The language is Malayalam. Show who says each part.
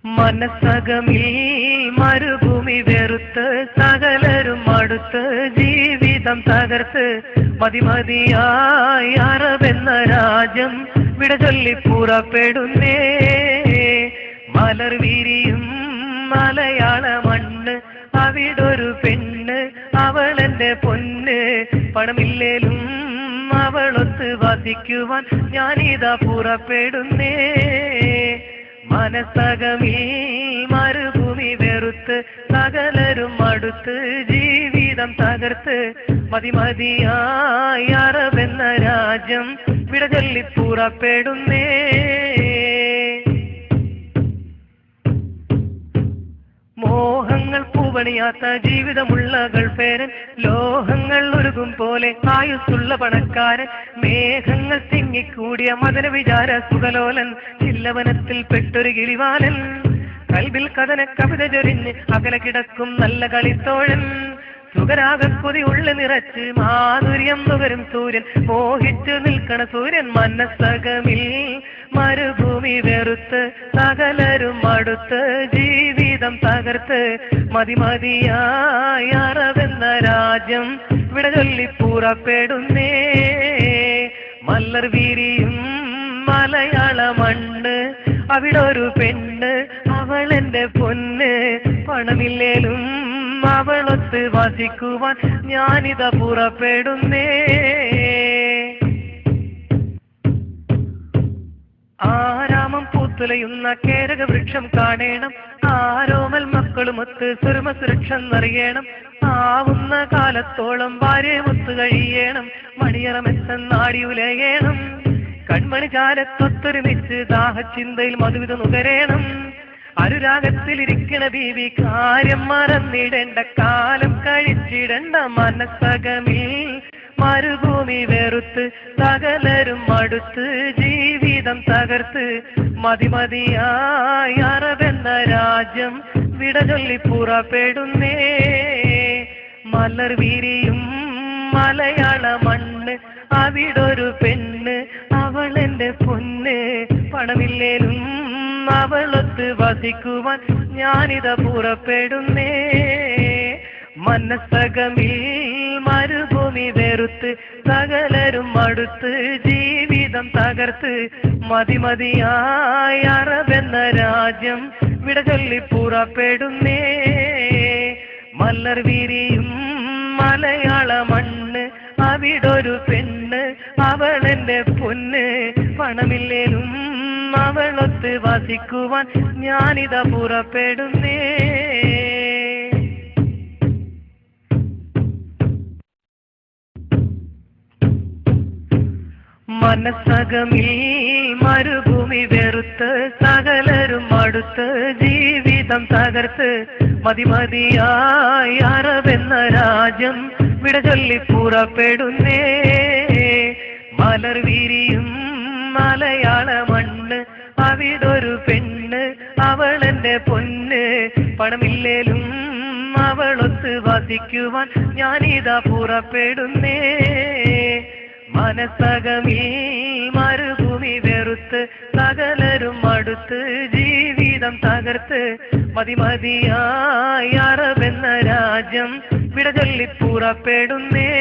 Speaker 1: മനസ്സകമിൽ മരുഭൂമി വെറുത്ത് സകലരും അടുത്ത് ജീവിതം തകർത്ത് മതിമതിയായി അറബെന്ന രാജ്യം വിട ചൊല്ലി പുറപ്പെടുന്നേ. മലർ വിരിയും മലയാള മണ്ണ്, അവിടൊരു പെണ്ണ്, അവളെന്റെ പൊന്ന്. പണമില്ലേലും അവളൊത്ത് വസിക്കുവാൻ ഞാനിതാ പുറപ്പെടുന്നേ. മനസ്സകമിൽ മരുഭൂമി വെറുത്ത് സകലരും അടുത്ത് ജീവിതം തകർത്ത് മതിമതിയായി അറബെന്ന രാജ്യം വിട ചൊല്ലി പുറപ്പെടുന്നേ. മോഹങ്ങൾ പൂവണിയാത്ത ജീവിതമുള്ള ഗൾഫേരൻ, ലോഹങ്ങൾ ഉരുകും പോലെ ആയുസ്സുള്ള പണക്കാരൻ, മേഘങ്ങൾ തിങ്ങിക്കൂടിയ മദന വിചാര സുഖലോലൻ, ചില്ലവനത്തിൽ പെട്ടൊരു കിളിവാലൻ, കൽബിൽ കഥന കവിത ചൊരിഞ്ഞ് അകല കിടക്കും നല്ല കളിത്തോഴൻ, സുഖരാഗക്കൊതി ഉള്ള നിറച്ച് മാധുര്യം നുകരും സൂര്യൻ, മോഹിച്ചു നിൽക്കണ സൂര്യൻ. മനസ്സകമിൽ മരുഭൂമി വെറുത്ത് സകലരും അടുത്ത് ജീവിതം തകർത്ത് മതിമതിയായി അറബെന്ന രാജ്യം വിട ചൊല്ലി പുറപ്പെടുന്നേ. മലർ വിരിയും മലയാള മണ്ണ്, അവിടൊരു പെണ്ണ്, അവളെന്റെ പൊന്ന്. പണമില്ലേലും അവളൊത്ത് വസിക്കുവാൻ ഞാനിതാ പുറപ്പെടുന്നേ. ആരാമം പൂത്തുലയുന്ന കേരക വൃക്ഷം കാണേണം, ആരോമൽ മക്കളുമൊത്ത് സുരമ സുരക്ഷ എന്നറിയണം. ആവുന്ന കാലത്തോളം ഭാര്യമൊത്ത് കഴിയണം, മണിയറമെന്നാടി ഉലയണം. കൺമണി ചാരത്തൊത്തൊരുമിച്ച് ദാഹചിന്തയിൽ മധുവിധ നുകരേണം. അനുരാഗത്തിലിരിക്കണ ബീവി കാര്യം മറന്നിടേണ്ട, കാലം കഴിച്ചിടണ്ട. മനസ്സകമിൽ മരുഭൂമി വെറുത്ത് സകലരും അടുത്ത് ജീവിതം തകർത്ത് മതിമതിയായി അറബെന്ന രാജ്യം വിട ചൊല്ലി പുറപ്പെടുന്നേ. മലർ വിരിയും മലയാള മണ്ണ്, അവിടൊരു പെണ്ണ്, അവളെന്റെ പൊന്ന്. പണമില്ലേലും അവളൊത്ത് വസിക്കുവാൻ ഞാനിതാ പുറപ്പെടുന്നേ. മനസ്സകമിൽ മരുഭൂമി വെറുത്ത് സകലരും അടുത്ത് ജീവിതം തകർത്ത് മതിമതിയായി അറബെന്ന രാജ്യം വിട ചൊല്ലി പുറപ്പെടുന്നേ. മലർ വിരിയും മലയാള മണ്ണ്, അവിടൊരു പെണ്ണ്, അവളെന്റെ പൊന്ന്. പണമില്ലേലും അവളൊത്ത് വസിക്കുവാൻ ഞാനിതാ പുറപ്പെടുന്നേ. മനസ്സകമിൽ മരുഭൂമി വെറുത്ത് സകലരും അടുത്ത് ജീവിതം തകർത്ത് മതിമതിയായി അറബെന്ന രാജ്യം വിട ചൊല്ലി പുറപ്പെടുന്നേ. മലർ വിരിയും മലയാള മണ്ണ്, അവിടൊരു പെണ്ണ്, അവളെന്റെ പൊന്ന്. പണമില്ലേലും അവളൊത്ത് വസിക്കുവാൻ ഞാനിതാ പുറപ്പെടുന്നേ. മനസ്സകമിൽ മരുഭൂമി വെറുത്ത് സകലരും അടുത്ത് ജീവിതം തകർത്ത് മതിമതിയായി അറബെന്ന രാജ്യം വിട ചൊല്ലി പുറപ്പെടുന്നേ.